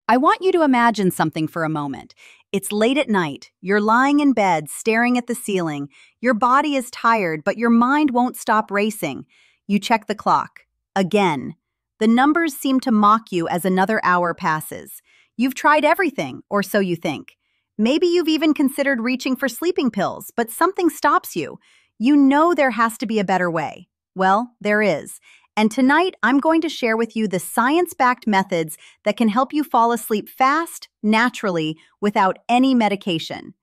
I want you to imagine something for a moment. It's late at night. You're lying in bed, staring at the ceiling. Your body is tired, but your mind won't stop racing. You check the clock. Again. The numbers seem to mock you as another hour passes. You've tried everything, or so you think. Maybe you've even considered reaching for sleeping pills, but something stops you. You know there has to be a better way. Well, there is. And tonight, I'm going to share with you the science-backed methods that can help you fall asleep fast, naturally, without any medication.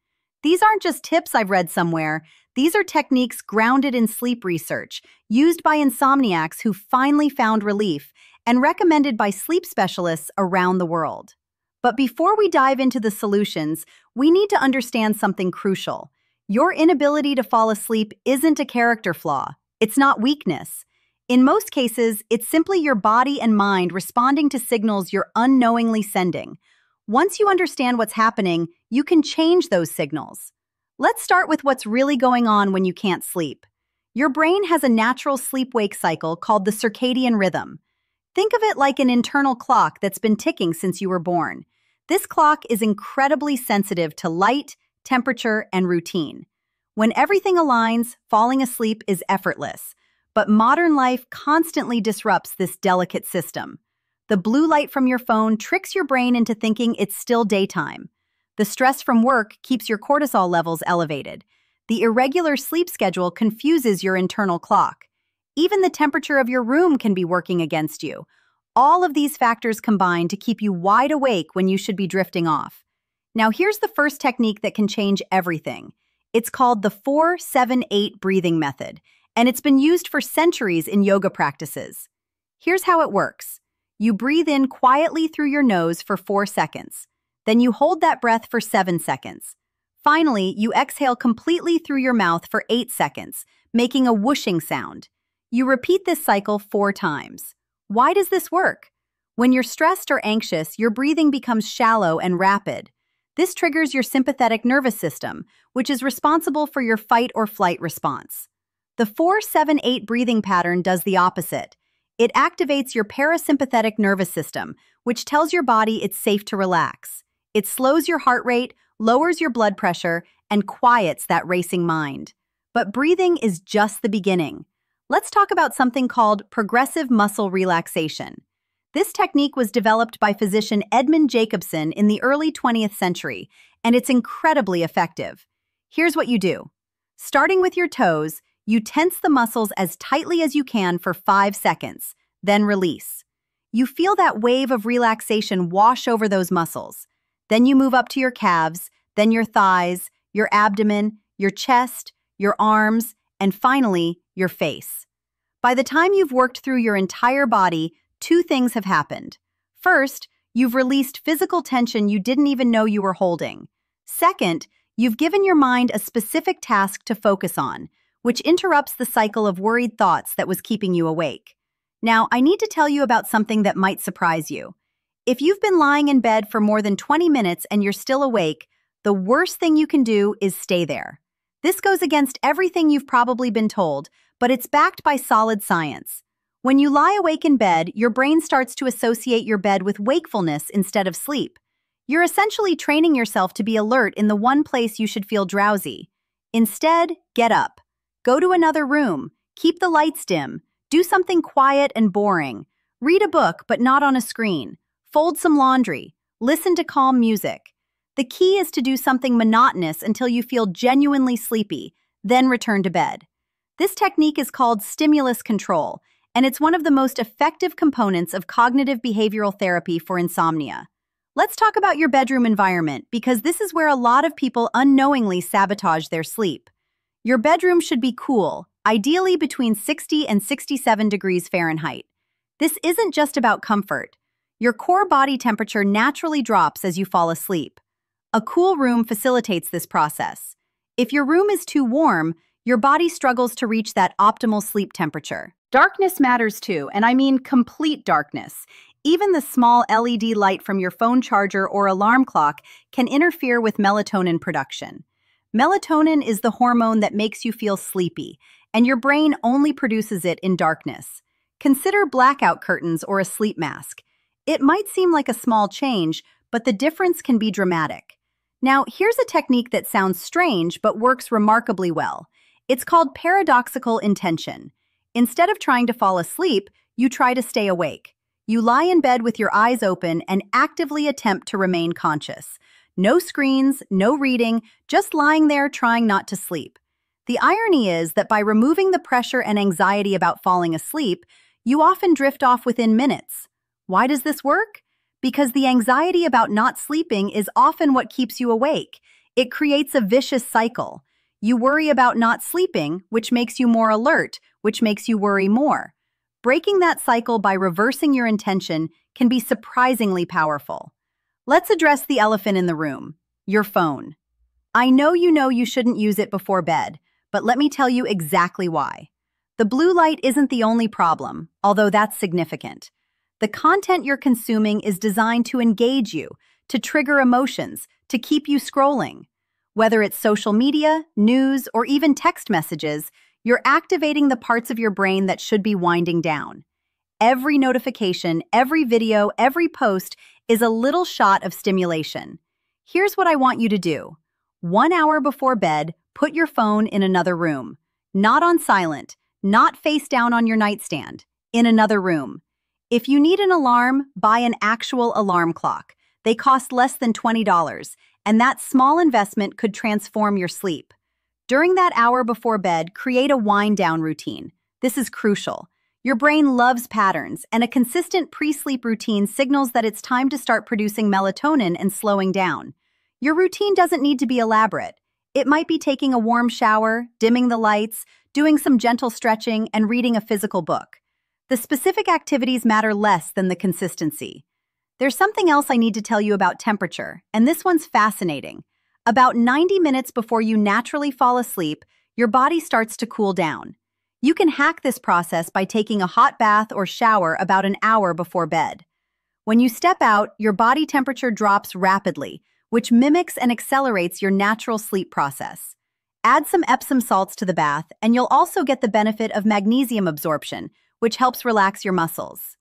These aren't just tips I've read somewhere. These are techniques grounded in sleep research, used by insomniacs who finally found relief, and recommended by sleep specialists around the world. But before we dive into the solutions, we need to understand something crucial. Your inability to fall asleep isn't a character flaw. It's not weakness. In most cases, it's simply your body and mind responding to signals you're unknowingly sending. Once you understand what's happening, you can change those signals. Let's start with what's really going on when you can't sleep. Your brain has a natural sleep-wake cycle called the circadian rhythm. Think of it like an internal clock that's been ticking since you were born. This clock is incredibly sensitive to light, temperature, and routine. When everything aligns, falling asleep is effortless. But modern life constantly disrupts this delicate system. The blue light from your phone tricks your brain into thinking it's still daytime. The stress from work keeps your cortisol levels elevated. The irregular sleep schedule confuses your internal clock. Even the temperature of your room can be working against you. All of these factors combine to keep you wide awake when you should be drifting off. Now here's the first technique that can change everything. It's called the 4-7-8 breathing method, and it's been used for centuries in yoga practices. Here's how it works. You breathe in quietly through your nose for 4 seconds. Then you hold that breath for 7 seconds. Finally, you exhale completely through your mouth for 8 seconds, making a whooshing sound. You repeat this cycle 4 times. Why does this work? When you're stressed or anxious, your breathing becomes shallow and rapid. This triggers your sympathetic nervous system, which is responsible for your fight or flight response. The 4-7-8 breathing pattern does the opposite. It activates your parasympathetic nervous system, which tells your body it's safe to relax. It slows your heart rate, lowers your blood pressure, and quiets that racing mind. But breathing is just the beginning. Let's talk about something called progressive muscle relaxation. This technique was developed by physician Edmund Jacobson in the early 20th century, and it's incredibly effective. Here's what you do. Starting with your toes, you tense the muscles as tightly as you can for 5 seconds, then release. You feel that wave of relaxation wash over those muscles. Then you move up to your calves, then your thighs, your abdomen, your chest, your arms, and finally, your face. By the time you've worked through your entire body, 2 things have happened. First, you've released physical tension you didn't even know you were holding. Second, you've given your mind a specific task to focus on, which interrupts the cycle of worried thoughts that was keeping you awake. Now, I need to tell you about something that might surprise you. If you've been lying in bed for more than 20 minutes and you're still awake, the worst thing you can do is stay there. This goes against everything you've probably been told, but it's backed by solid science. When you lie awake in bed, your brain starts to associate your bed with wakefulness instead of sleep. You're essentially training yourself to be alert in the one place you should feel drowsy. Instead, get up. Go to another room. Keep the lights dim. Do something quiet and boring. Read a book, but not on a screen. Fold some laundry. Listen to calm music. The key is to do something monotonous until you feel genuinely sleepy, then return to bed. This technique is called stimulus control, and it's one of the most effective components of cognitive behavioral therapy for insomnia. Let's talk about your bedroom environment, because this is where a lot of people unknowingly sabotage their sleep. Your bedroom should be cool, ideally between 60 and 67 degrees Fahrenheit. This isn't just about comfort. Your core body temperature naturally drops as you fall asleep. A cool room facilitates this process. If your room is too warm, your body struggles to reach that optimal sleep temperature. Darkness matters too, and I mean complete darkness. Even the small LED light from your phone charger or alarm clock can interfere with melatonin production. Melatonin is the hormone that makes you feel sleepy, and your brain only produces it in darkness. Consider blackout curtains or a sleep mask. It might seem like a small change, but the difference can be dramatic. Now, here's a technique that sounds strange but works remarkably well. It's called paradoxical intention. Instead of trying to fall asleep, you try to stay awake. You lie in bed with your eyes open and actively attempt to remain conscious. No screens, no reading, just lying there trying not to sleep. The irony is that by removing the pressure and anxiety about falling asleep, you often drift off within minutes. Why does this work? Because the anxiety about not sleeping is often what keeps you awake. It creates a vicious cycle. You worry about not sleeping, which makes you more alert, which makes you worry more. Breaking that cycle by reversing your intention can be surprisingly powerful. Let's address the elephant in the room, your phone. I know you shouldn't use it before bed, but let me tell you exactly why. The blue light isn't the only problem, although that's significant. The content you're consuming is designed to engage you, to trigger emotions, to keep you scrolling. Whether it's social media, news, or even text messages, you're activating the parts of your brain that should be winding down. Every notification, every video, every post is a little shot of stimulation. Here's what I want you to do. 1 hour before bed, put your phone in another room. Not on silent, not face down on your nightstand, in another room. If you need an alarm, buy an actual alarm clock. They cost less than $20, and that small investment could transform your sleep. During that hour before bed, create a wind-down routine. This is crucial. Your brain loves patterns, and a consistent pre-sleep routine signals that it's time to start producing melatonin and slowing down. Your routine doesn't need to be elaborate. It might be taking a warm shower, dimming the lights, doing some gentle stretching, and reading a physical book. The specific activities matter less than the consistency. There's something else I need to tell you about temperature, and this one's fascinating. About 90 minutes before you naturally fall asleep, your body starts to cool down. You can hack this process by taking a hot bath or shower about an hour before bed. When you step out, your body temperature drops rapidly, which mimics and accelerates your natural sleep process. Add some Epsom salts to the bath, and you'll also get the benefit of magnesium absorption, which helps relax your muscles.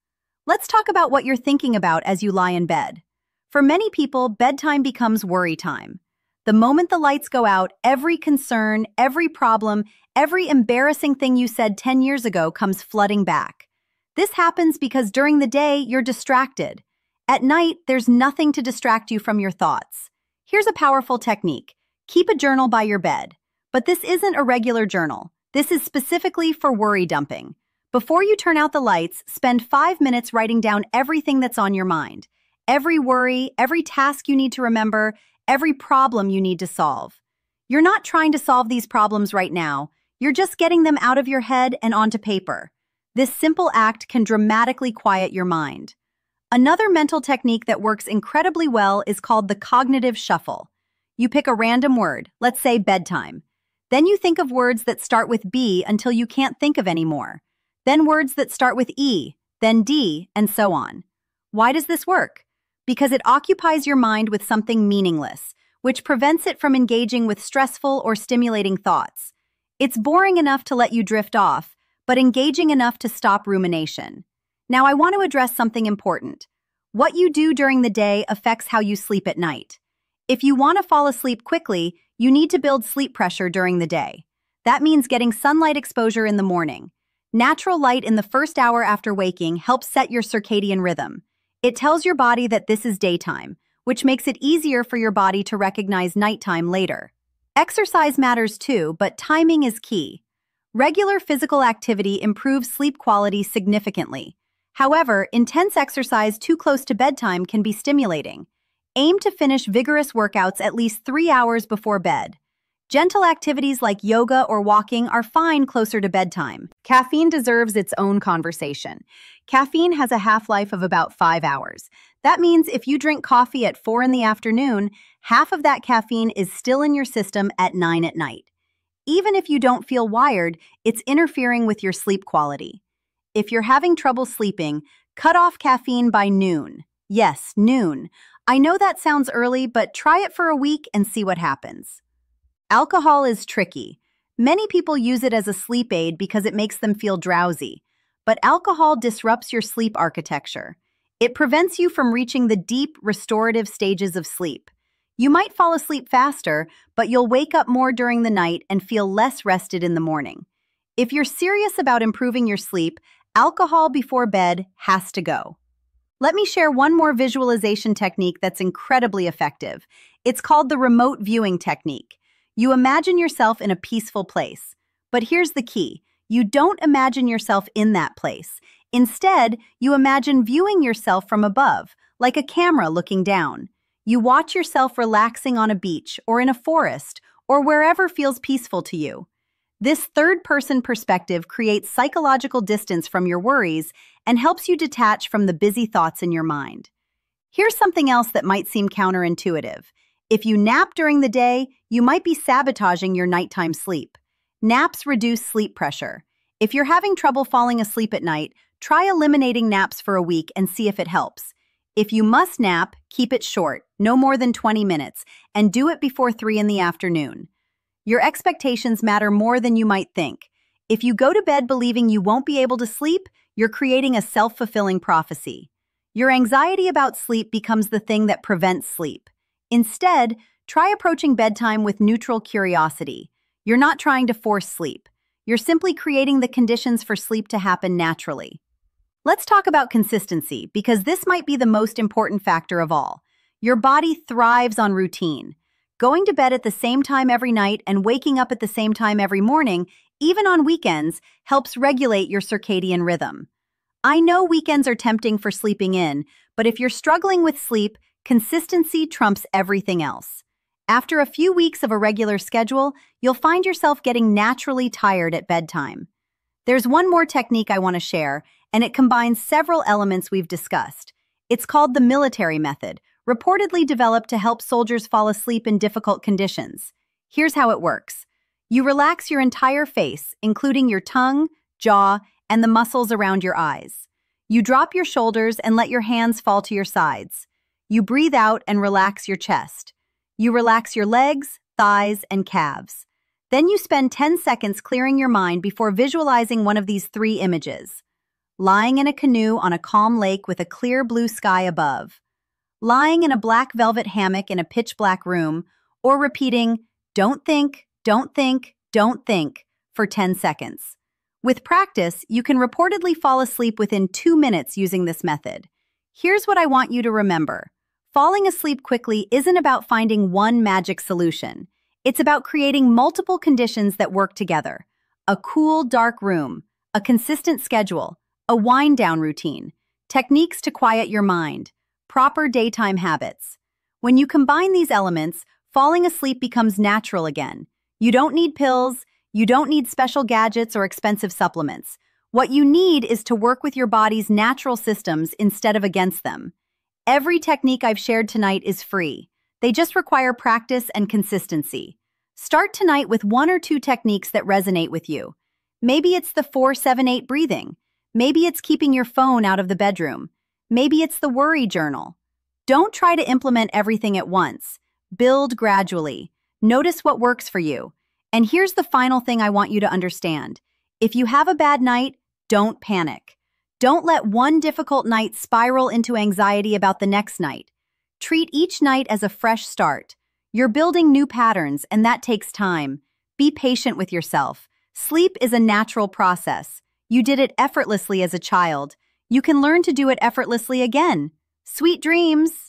Let's talk about what you're thinking about as you lie in bed. For many people, bedtime becomes worry time. The moment the lights go out, every concern, every problem, every embarrassing thing you said 10 years ago comes flooding back. This happens because during the day, you're distracted. At night, there's nothing to distract you from your thoughts. Here's a powerful technique. Keep a journal by your bed. But this isn't a regular journal. This is specifically for worry dumping. Before you turn out the lights, spend 5 minutes writing down everything that's on your mind. Every worry, every task you need to remember, every problem you need to solve. You're not trying to solve these problems right now. You're just getting them out of your head and onto paper. This simple act can dramatically quiet your mind. Another mental technique that works incredibly well is called the cognitive shuffle. You pick a random word, let's say bedtime. Then you think of words that start with B until you can't think of any more. Then words that start with E, then D, and so on. Why does this work? Because it occupies your mind with something meaningless, which prevents it from engaging with stressful or stimulating thoughts. It's boring enough to let you drift off, but engaging enough to stop rumination. Now I want to address something important. What you do during the day affects how you sleep at night. If you want to fall asleep quickly, you need to build sleep pressure during the day. That means getting sunlight exposure in the morning. Natural light in the first hour after waking helps set your circadian rhythm. It tells your body that this is daytime, which makes it easier for your body to recognize nighttime later. Exercise matters too, but timing is key. Regular physical activity improves sleep quality significantly. However, intense exercise too close to bedtime can be stimulating. Aim to finish vigorous workouts at least 3 hours before bed. Gentle activities like yoga or walking are fine closer to bedtime. Caffeine deserves its own conversation. Caffeine has a half-life of about 5 hours. That means if you drink coffee at 4 in the afternoon, half of that caffeine is still in your system at 9 at night. Even if you don't feel wired, it's interfering with your sleep quality. If you're having trouble sleeping, cut off caffeine by noon. Yes, noon. I know that sounds early, but try it for a week and see what happens. Alcohol is tricky. Many people use it as a sleep aid because it makes them feel drowsy. But alcohol disrupts your sleep architecture. It prevents you from reaching the deep, restorative stages of sleep. You might fall asleep faster, but you'll wake up more during the night and feel less rested in the morning. If you're serious about improving your sleep, alcohol before bed has to go. Let me share one more visualization technique that's incredibly effective. It's called the remote viewing technique. You imagine yourself in a peaceful place. But here's the key. You don't imagine yourself in that place. Instead, you imagine viewing yourself from above, like a camera looking down. You watch yourself relaxing on a beach or in a forest or wherever feels peaceful to you. This third-person perspective creates psychological distance from your worries and helps you detach from the busy thoughts in your mind. Here's something else that might seem counterintuitive. If you nap during the day, you might be sabotaging your nighttime sleep. Naps reduce sleep pressure. If you're having trouble falling asleep at night, try eliminating naps for a week and see if it helps. If you must nap, keep it short, no more than 20 minutes, and do it before 3 in the afternoon. Your expectations matter more than you might think. If you go to bed believing you won't be able to sleep, you're creating a self-fulfilling prophecy. Your anxiety about sleep becomes the thing that prevents sleep. Instead, try approaching bedtime with neutral curiosity. You're not trying to force sleep. You're simply creating the conditions for sleep to happen naturally. Let's talk about consistency, because this might be the most important factor of all. Your body thrives on routine. Going to bed at the same time every night and waking up at the same time every morning, even on weekends, helps regulate your circadian rhythm. I know weekends are tempting for sleeping in, but if you're struggling with sleep, consistency trumps everything else. After a few weeks of a regular schedule, you'll find yourself getting naturally tired at bedtime. There's one more technique I want to share, and it combines several elements we've discussed. It's called the military method, reportedly developed to help soldiers fall asleep in difficult conditions. Here's how it works. You relax your entire face, including your tongue, jaw, and the muscles around your eyes. You drop your shoulders and let your hands fall to your sides. You breathe out and relax your chest. You relax your legs, thighs, and calves. Then you spend 10 seconds clearing your mind before visualizing one of these 3 images. Lying in a canoe on a calm lake with a clear blue sky above. Lying in a black velvet hammock in a pitch-black room, or repeating, "Don't think, don't think, don't think," for 10 seconds. With practice, you can reportedly fall asleep within 2 minutes using this method. Here's what I want you to remember. Falling asleep quickly isn't about finding one magic solution. It's about creating multiple conditions that work together. A cool, dark room, a consistent schedule, a wind-down routine, techniques to quiet your mind, proper daytime habits. When you combine these elements, falling asleep becomes natural again. You don't need pills, you don't need special gadgets or expensive supplements. What you need is to work with your body's natural systems instead of against them. Every technique I've shared tonight is free. They just require practice and consistency. Start tonight with 1 or 2 techniques that resonate with you. Maybe it's the 4-7-8 breathing. Maybe it's keeping your phone out of the bedroom. Maybe it's the worry journal. Don't try to implement everything at once. Build gradually. Notice what works for you. And here's the final thing I want you to understand. If you have a bad night, don't panic. Don't let one difficult night spiral into anxiety about the next night. Treat each night as a fresh start. You're building new patterns, and that takes time. Be patient with yourself. Sleep is a natural process. You did it effortlessly as a child. You can learn to do it effortlessly again. Sweet dreams!